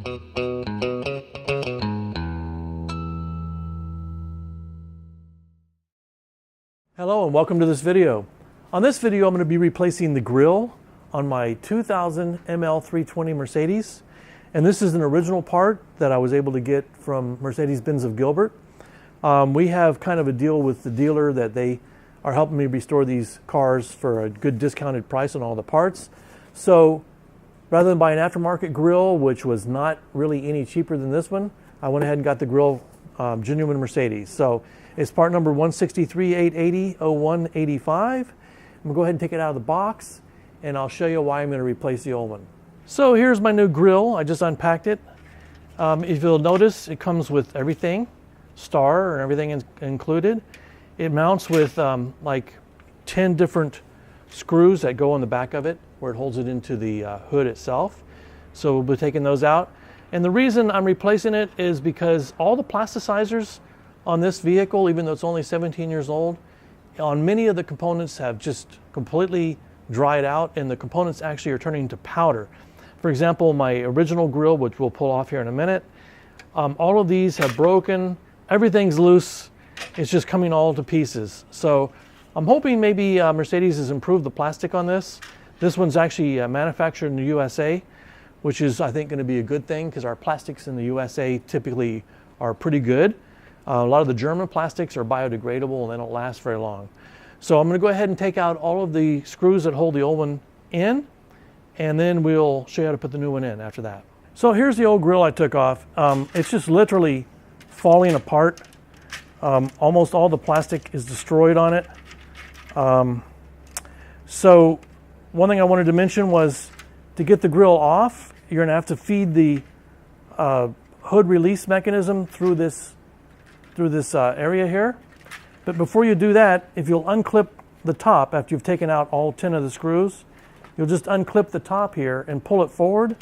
Hello and welcome to this video. On this video I'm going to be replacing the grille on my 2000 ML320 Mercedes, and this is an original part that I was able to get from Mercedes-Benz of Gilbert. We have kind of a deal with the dealer that they are helping me restore these cars for a good discounted price on all the parts. So rather than buy an aftermarket grille, which was not really any cheaper than this one, I went ahead and got the grille genuine Mercedes. So it's part number 163-880-0185. I'm gonna go ahead and take it out of the box and I'll show you why I'm gonna replace the old one. So here's my new grille. I just unpacked it. If you'll notice, it comes with everything, star and everything included. It mounts with like 10 different screws that go on the back of it where it holds it into the hood itself. So we'll be taking those out. And the reason I'm replacing it is because all the plasticizers on this vehicle, even though it's only 17 years old, on many of the components have just completely dried out, and the components actually are turning to powder. For example, my original grille, which we'll pull off here in a minute, all of these have broken. Everything's loose. It's just coming all to pieces. So I'm hoping maybe Mercedes has improved the plastic on this. This one's actually manufactured in the USA, which is, I think, going to be a good thing because our plastics in the USA typically are pretty good. A lot of the German plastics are biodegradable and they don't last very long. So I'm going to go ahead and take out all of the screws that hold the old one in, and then we'll show you how to put the new one in after that. So here's the old grille I took off. It's just literally falling apart. Almost all the plastic is destroyed on it. So one thing I wanted to mention was to get the grille off, you're going to have to feed the hood release mechanism through this area here. But before you do that, if you'll unclip the top after you've taken out all 10 of the screws, you'll just unclip the top here and pull it forward,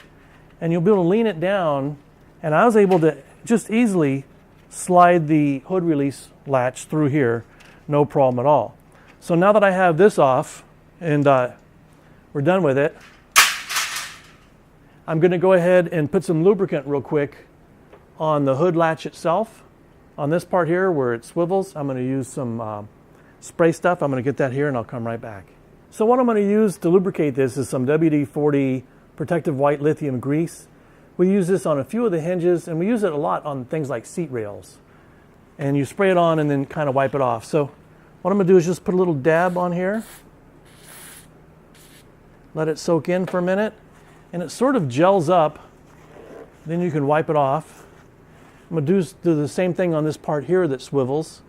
and you'll be able to lean it down. And I was able to just easily slide the hood release latch through here, no problem at all. So now that I have this off and we're done with it, I'm going to go ahead and put some lubricant real quick on the hood latch itself. On this part here where it swivels, I'm going to use some spray stuff. I'm going to get that here and I'll come right back. So what I'm going to use to lubricate this is some WD-40 protective white lithium grease. We use this on a few of the hinges, and we use it a lot on things like seat rails. And you spray it on and then kind of wipe it off. So what I'm going to do is just put a little dab on here. Let it soak in for a minute. And it sort of gels up. Then you can wipe it off. I'm going to do the same thing on this part here that swivels.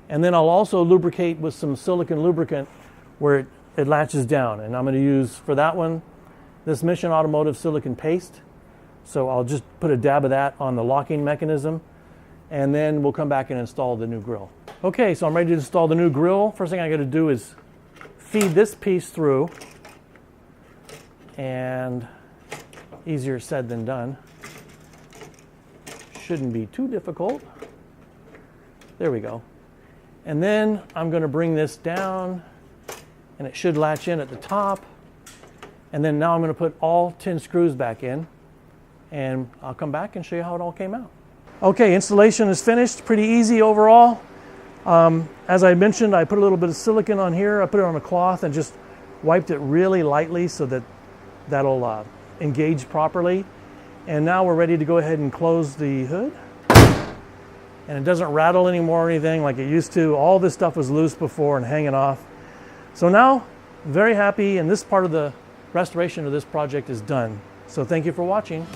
And then I'll also lubricate with some silicone lubricant where it latches down. And I'm going to use, for that one, this Mission Automotive silicone paste. So I'll just put a dab of that on the locking mechanism. And then we'll come back and install the new grille. Okay, so I'm ready to install the new grille. First thing I got to do is feed this piece through. And easier said than done. Shouldn't be too difficult. There we go. And then I'm going to bring this down, and it should latch in at the top. And then now I'm going to put all 10 screws back in, and I'll come back and show you how it all came out. Okay, installation is finished. Pretty easy overall. As I mentioned, I put a little bit of silicone on here. I put it on a cloth and just wiped it really lightly so that that'll engage properly. And now we're ready to go ahead and close the hood. And it doesn't rattle anymore or anything like it used to. All this stuff was loose before and hanging off. So now, very happy, and this part of the restoration of this project is done. So thank you for watching.